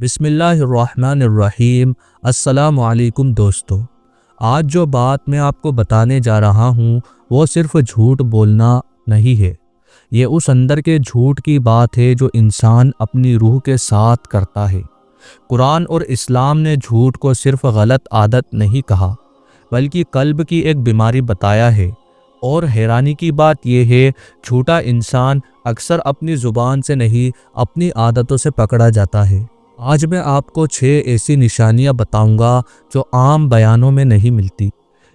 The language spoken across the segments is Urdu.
بسم اللہ الرحمن الرحیم۔ السلام علیکم دوستو، آج جو بات میں آپ کو بتانے جا رہا ہوں وہ صرف جھوٹ بولنا نہیں ہے۔ یہ اس اندر کے جھوٹ کی بات ہے جو انسان اپنی روح کے ساتھ کرتا ہے۔ قرآن اور اسلام نے جھوٹ کو صرف غلط عادت نہیں کہا بلکہ قلب کی ایک بیماری بتایا ہے۔ اور حیرانی کی بات یہ ہے، جھوٹا انسان اکثر اپنی زبان سے نہیں اپنی عادتوں سے پکڑا جاتا ہے۔ آج میں آپ کو 6 ایسی نشانیاں بتاؤں گا جو عام بیانوں میں نہیں ملتی۔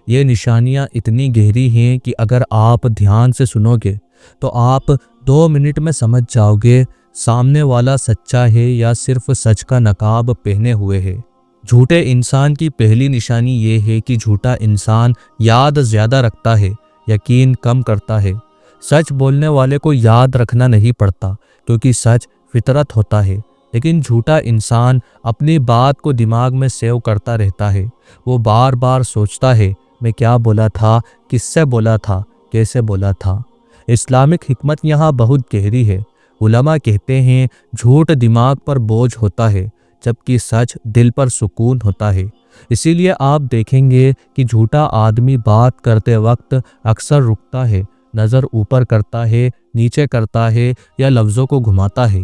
یہ نشانیاں اتنی گہری ہیں کہ اگر آپ دھیان سے سنو گے تو آپ 2 منٹ میں سمجھ جاؤ گے سامنے والا سچا ہے یا صرف سچ کا نقاب پہنے ہوئے ہے۔ جھوٹے انسان کی پہلی نشانی یہ ہے کہ جھوٹا انسان یاد زیادہ رکھتا ہے، یقین کم کرتا ہے۔ سچ بولنے والے کو یاد رکھنا نہیں پڑتا کیونکہ سچ فطرت ہوتا ہے، لیکن جھوٹا انسان اپنی بات کو دماغ میں سیو کرتا رہتا ہے۔ وہ بار بار سوچتا ہے میں کیا بولا تھا، کس سے بولا تھا، کیسے بولا تھا۔ اسلامک حکمت یہاں بہت گہری ہے۔ علماء کہتے ہیں جھوٹ دماغ پر بوجھ ہوتا ہے جبکہ سچ دل پر سکون ہوتا ہے۔ اسی لیے آپ دیکھیں گے کہ جھوٹا آدمی بات کرتے وقت اکثر رکتا ہے، نظر اوپر کرتا ہے، نیچے کرتا ہے یا لفظوں کو گھماتا ہے۔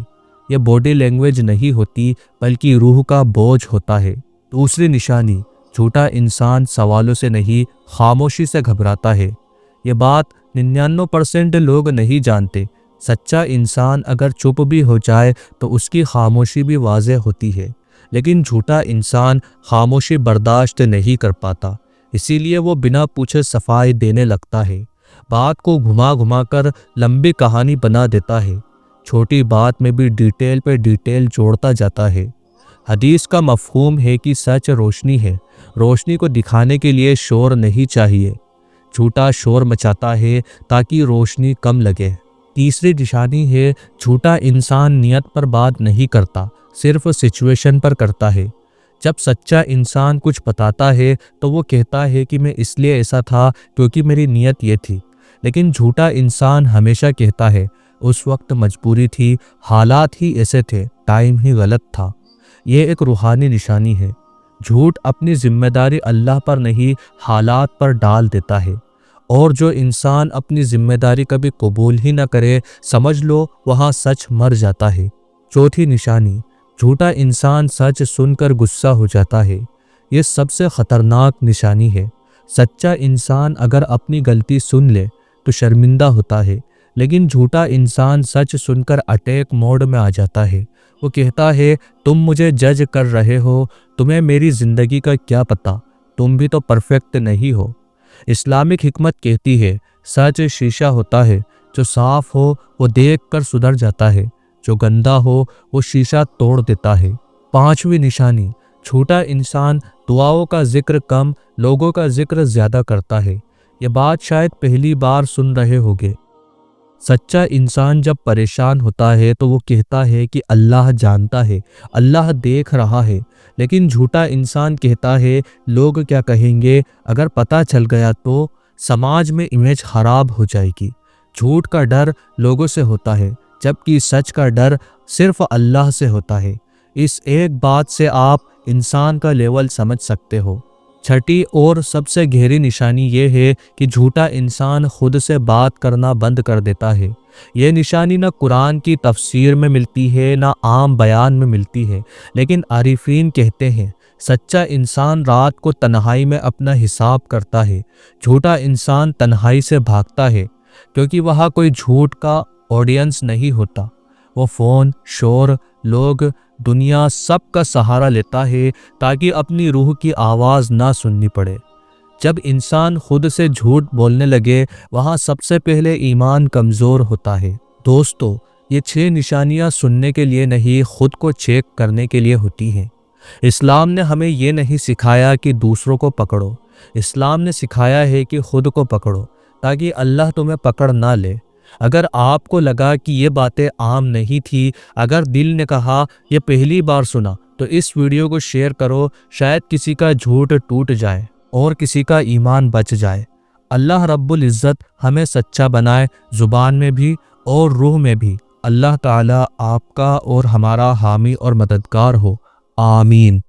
یہ باڈی لینگویج نہیں ہوتی بلکہ روح کا بوجھ ہوتا ہے۔ دوسری نشانی، جھوٹا انسان سوالوں سے نہیں خاموشی سے گھبراتا ہے۔ یہ بات 99% لوگ نہیں جانتے۔ سچا انسان اگر چپ بھی ہو جائے تو اس کی خاموشی بھی واضح ہوتی ہے، لیکن جھوٹا انسان خاموشی برداشت نہیں کر پاتا، اسی لیے وہ بنا پوچھے صفائی دینے لگتا ہے، بات کو گھما گھما کر لمبی کہانی بنا دیتا ہے، چھوٹی بات میں بھی ڈیٹیل پہ ڈیٹیل جوڑتا جاتا ہے۔ حدیث کا مفہوم ہے کہ سچ روشنی ہے، روشنی کو دکھانے کے لیے شور نہیں چاہیے۔ جھوٹا شور مچاتا ہے تاکہ روشنی کم لگے۔ تیسری نشانی ہے، جھوٹا انسان نیت پر بات نہیں کرتا، صرف سچویشن پر کرتا ہے۔ جب سچا انسان کچھ بتاتا ہے تو وہ کہتا ہے کہ میں اس لیے ایسا تھا کیونکہ میری نیت یہ تھی، لیکن جھوٹا انسان ہمیشہ کہتا ہے اس وقت مجبوری تھی، حالات ہی ایسے تھے، ٹائم ہی غلط تھا۔ یہ ایک روحانی نشانی ہے۔ جھوٹ اپنی ذمہ داری اللہ پر نہیں حالات پر ڈال دیتا ہے، اور جو انسان اپنی ذمہ داری کبھی قبول ہی نہ کرے، سمجھ لو وہاں سچ مر جاتا ہے۔ چوتھی نشانی، جھوٹا انسان سچ سن کر غصہ ہو جاتا ہے۔ یہ سب سے خطرناک نشانی ہے۔ سچا انسان اگر اپنی غلطی سن لے تو شرمندہ ہوتا ہے، لیکن جھوٹا انسان سچ سن کر اٹیک موڈ میں آ جاتا ہے۔ وہ کہتا ہے تم مجھے جج کر رہے ہو، تمہیں میری زندگی کا کیا پتہ، تم بھی تو پرفیکٹ نہیں ہو۔ اسلامک حکمت کہتی ہے سچ شیشہ ہوتا ہے، جو صاف ہو وہ دیکھ کر سدھر جاتا ہے، جو گندا ہو وہ شیشہ توڑ دیتا ہے۔ پانچویں نشانی، جھوٹا انسان دعاؤں کا ذکر کم، لوگوں کا ذکر زیادہ کرتا ہے۔ یہ بات شاید پہلی بار سن رہے ہوگے۔ سچا انسان جب پریشان ہوتا ہے تو وہ کہتا ہے کہ اللہ جانتا ہے، اللہ دیکھ رہا ہے، لیکن جھوٹا انسان کہتا ہے لوگ کیا کہیں گے، اگر پتہ چل گیا تو سماج میں امیج خراب ہو جائے گی۔ جھوٹ کا ڈر لوگوں سے ہوتا ہے جبکہ سچ کا ڈر صرف اللہ سے ہوتا ہے۔ اس ایک بات سے آپ انسان کا لیول سمجھ سکتے ہو۔ چھٹی اور سب سے گہری نشانی یہ ہے کہ جھوٹا انسان خود سے بات کرنا بند کر دیتا ہے۔ یہ نشانی نہ قرآن کی تفسیر میں ملتی ہے نہ عام بیان میں ملتی ہے، لیکن عارفین کہتے ہیں سچا انسان رات کو تنہائی میں اپنا حساب کرتا ہے، جھوٹا انسان تنہائی سے بھاگتا ہے کیونکہ وہاں کوئی جھوٹ کا آڈینس نہیں ہوتا۔ وہ فون، شور، لوگ، دنیا سب کا سہارا لیتا ہے تاکہ اپنی روح کی آواز نہ سننی پڑے۔ جب انسان خود سے جھوٹ بولنے لگے وہاں سب سے پہلے ایمان کمزور ہوتا ہے۔ دوستو، یہ 6 نشانیاں سننے کے لیے نہیں، خود کو چیک کرنے کے لیے ہوتی ہیں۔ اسلام نے ہمیں یہ نہیں سکھایا کہ دوسروں کو پکڑو، اسلام نے سکھایا ہے کہ خود کو پکڑو تاکہ اللہ تمہیں پکڑ نہ لے۔ اگر آپ کو لگا کہ یہ باتیں عام نہیں تھی، اگر دل نے کہا یہ پہلی بار سنا، تو اس ویڈیو کو شیئر کرو، شاید کسی کا جھوٹ ٹوٹ جائے اور کسی کا ایمان بچ جائے۔ اللہ رب العزت ہمیں سچا بنائے، زبان میں بھی اور روح میں بھی۔ اللہ تعالیٰ آپ کا اور ہمارا حامی اور مددگار ہو۔ آمین۔